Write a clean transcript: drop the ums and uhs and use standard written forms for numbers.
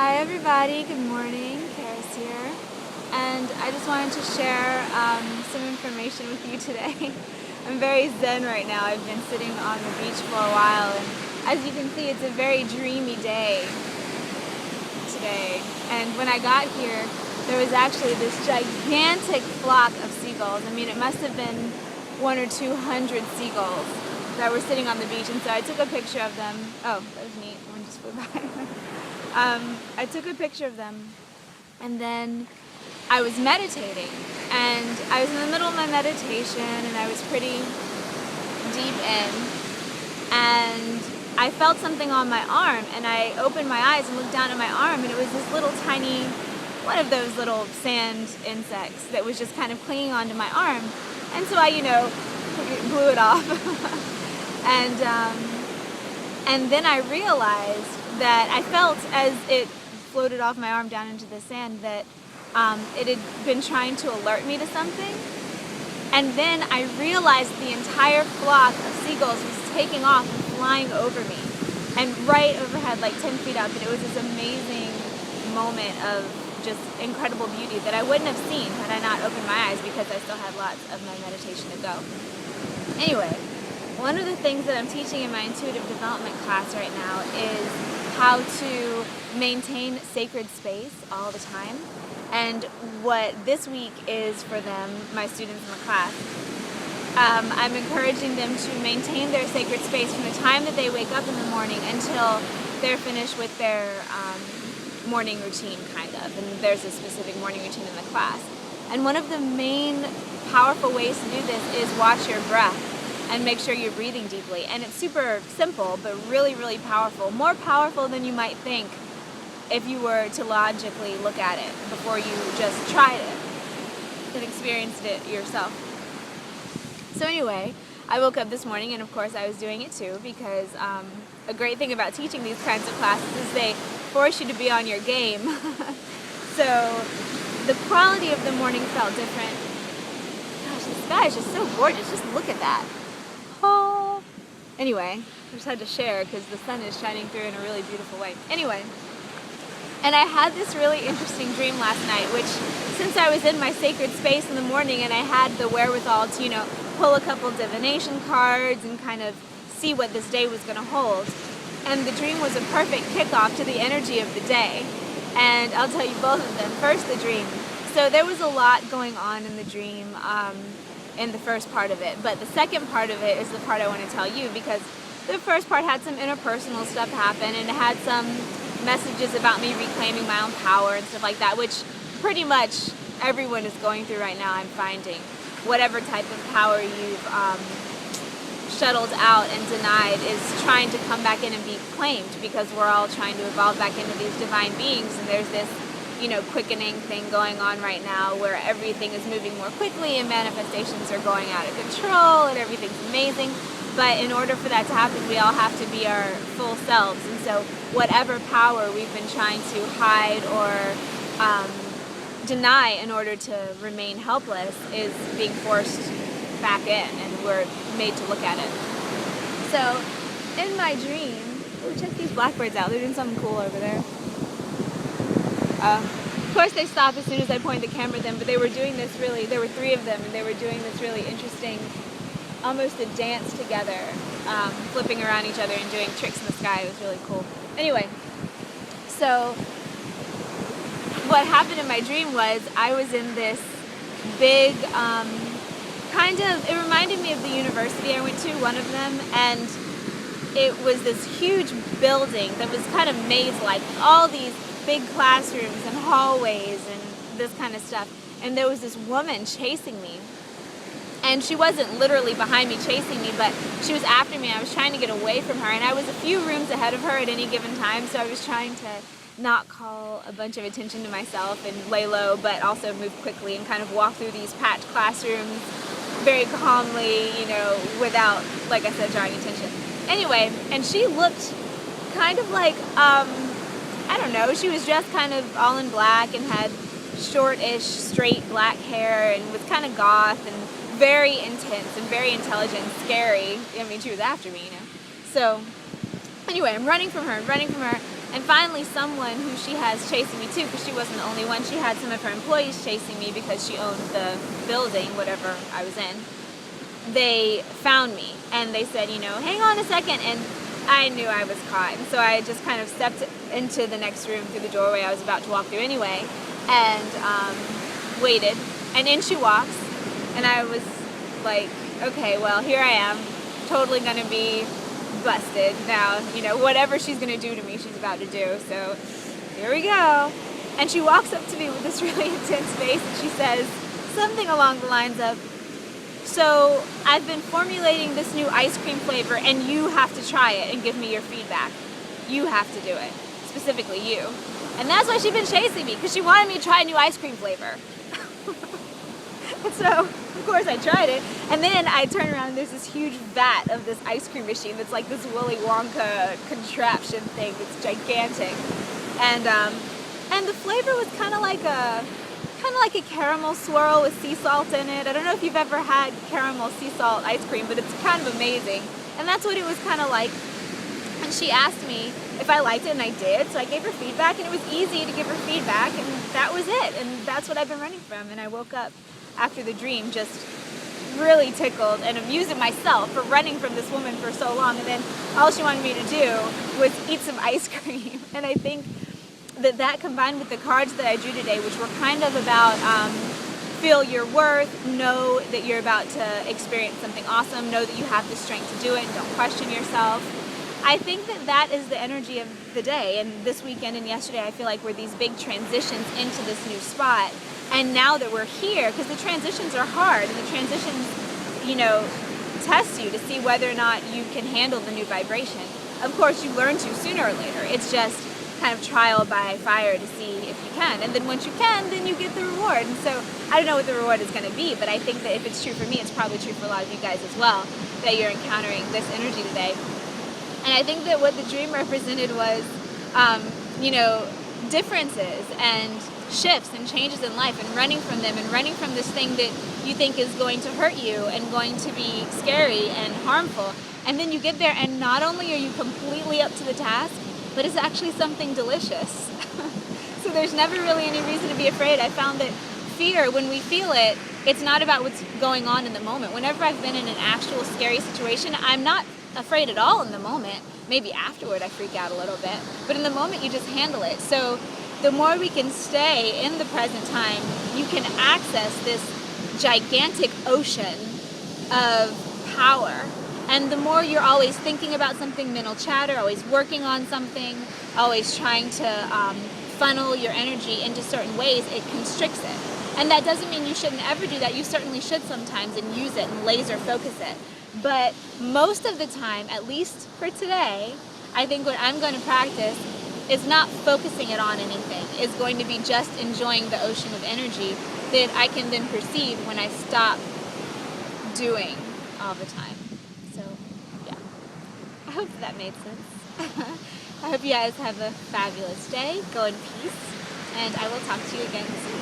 Hi everybody, good morning, Charis here, and I just wanted to share some information with you today. I'm very zen right now. I've been sitting on the beach for a while, and as you can see, it's a very dreamy day today. And when I got here, there was actually this gigantic flock of seagulls. I mean, it must have been 100 or 200 seagulls that were sitting on the beach, and so I took a picture of them. Oh, that was neat. One just flew by. I took a picture of them, and then I was meditating, and I was in the middle of my meditation, and I was pretty deep in, and I felt something on my arm, and I opened my eyes and looked down at my arm, and it was this little tiny, one of those little sand insects that was just kind of clinging onto my arm, and so I, blew it off, and then I realized that I felt as it floated off my arm down into the sand that it had been trying to alert me to something. And then I realized the entire flock of seagulls was taking off and flying over me. And right overhead, like 10 feet up, and it was this amazing moment of just incredible beauty that I wouldn't have seen had I not opened my eyes, because I still had lots of my meditation to go. Anyway, one of the things that I'm teaching in my intuitive development class right now is how to maintain sacred space all the time. And what this week is for them, my students in the class, I'm encouraging them to maintain their sacred space from the time that they wake up in the morning until they're finished with their morning routine, kind of. And there's a specific morning routine in the class. And one of the main powerful ways to do this is watch your breath and make sure you're breathing deeply. And it's super simple, but really, really powerful. More powerful than you might think if you were to logically look at it before you just tried it and experienced it yourself. So anyway, I woke up this morning, and of course I was doing it too, because a great thing about teaching these kinds of classes is they force you to be on your game. So the quality of the morning felt different. Gosh, the sky is just so gorgeous. Just look at that. Oh. Anyway, I just had to share because the sun is shining through in a really beautiful way. Anyway, and I had this really interesting dream last night, which, since I was in my sacred space in the morning and I had the wherewithal to, pull a couple divination cards and kind of see what this day was going to hold. And the dream was a perfect kickoff to the energy of the day. And I'll tell you both of them. First, the dream. So there was a lot going on in the dream in the first part of it. But the second part of it is the part I want to tell you, because the first part had some interpersonal stuff happen, and it had some messages about me reclaiming my own power and stuff like that, which pretty much everyone is going through right now, I'm finding. Whatever type of power you've shuttled out and denied is trying to come back in and be claimed, because we're all trying to evolve back into these divine beings, and there's this quickening thing going on right now where everything is moving more quickly and manifestations are going out of control and everything's amazing. But in order for that to happen, we all have to be our full selves. And so whatever power we've been trying to hide or deny in order to remain helpless is being forced back in, and we're made to look at it. So in my dream, check these blackbirds out. They're doing something cool over there. Of course they stop as soon as I point the camera at them, but they were doing this there were 3 of them, and they were doing this really interesting, almost a dance together, flipping around each other and doing tricks in the sky. It was really cool. Anyway, so what happened in my dream was I was in this big, it reminded me of the university I went to, one of them, and it was this huge building that was kind of maze-like, all these big classrooms and hallways and this kind of stuff. And there was this woman chasing me. And she wasn't literally behind me chasing me, but she was after me. I was trying to get away from her, and I was a few rooms ahead of her at any given time, so I was trying to not call a bunch of attention to myself and lay low, but also move quickly and kind of walk through these packed classrooms very calmly, without, like I said, drawing attention. Anyway, and she looked kind of like, I don't know, she was dressed kind of all in black and had short-ish, straight black hair and was kind of goth and very intense and very intelligent and scary. I mean, she was after me, So anyway, I'm running from her, And finally someone who she has chasing me too, because she wasn't the only one, she had some of her employees chasing me because she owned the building, whatever I was in. They found me and they said, hang on a second, and I knew I was caught. And so I just kind of stepped into the next room through the doorway I was about to walk through anyway, and waited, and in she walks, and I was like, okay, well, here I am, totally gonna be busted now, whatever she's gonna do to me, she's about to do, so here we go. And she walks up to me with this really intense face, and she says something along the lines of, so I've been formulating this new ice cream flavor, and you have to try it and give me your feedback. You have to do it, specifically you. And that's why she's been chasing me, because she wanted me to try a new ice cream flavor. And so, of course, I tried it, and then I turn around and there's this huge vat of this ice cream machine that's like this Willy Wonka contraption thing that's gigantic. And the flavor was kind of like a caramel swirl with sea salt in it. I don't know if you've ever had caramel sea salt ice cream, but it's kind of amazing. And that's what it was kind of like. And she asked me if I liked it, and I did. So I gave her feedback, and it was easy to give her feedback, and that was it. And that's what I've been running from. And I woke up after the dream just really tickled and amused at myself for running from this woman for so long. And then all she wanted me to do was eat some ice cream. And I think that combined with the cards that I drew today, which were kind of about feel your worth, know that you're about to experience something awesome, know that you have the strength to do it, and don't question yourself. I think that is the energy of the day. And this weekend and yesterday, I feel like we're these big transitions into this new spot. And now that we're here, because the transitions are hard, and the transitions, test you to see whether or not you can handle the new vibration. Of course, you learn to sooner or later. It's just kind of trial by fire to see if you can. And then once you can, then you get the reward. And so I don't know what the reward is going to be, but I think that if it's true for me, it's probably true for a lot of you guys as well, that you're encountering this energy today. And I think that what the dream represented was, differences and shifts and changes in life, and running from them, and running from this thing that you think is going to hurt you and going to be scary and harmful. And then you get there, and not only are you completely up to the task, but it's actually something delicious. So there's never really any reason to be afraid. I found that fear, when we feel it, it's not about what's going on in the moment. Whenever I've been in an actual scary situation, I'm not afraid at all in the moment. Maybe afterward I freak out a little bit, but in the moment you just handle it. So the more we can stay in the present time, you can access this gigantic ocean of power. And the more you're always thinking about something, mental chatter, always working on something, always trying to funnel your energy into certain ways, it constricts it. And that doesn't mean you shouldn't ever do that. You certainly should sometimes, and use it and laser focus it. But most of the time, at least for today, I think what I'm going to practice is not focusing it on anything. It's going to be just enjoying the ocean of energy that I can then perceive when I stop doing all the time. So, yeah. I hope that made sense. I hope you guys have a fabulous day. Go in peace. And I will talk to you again soon.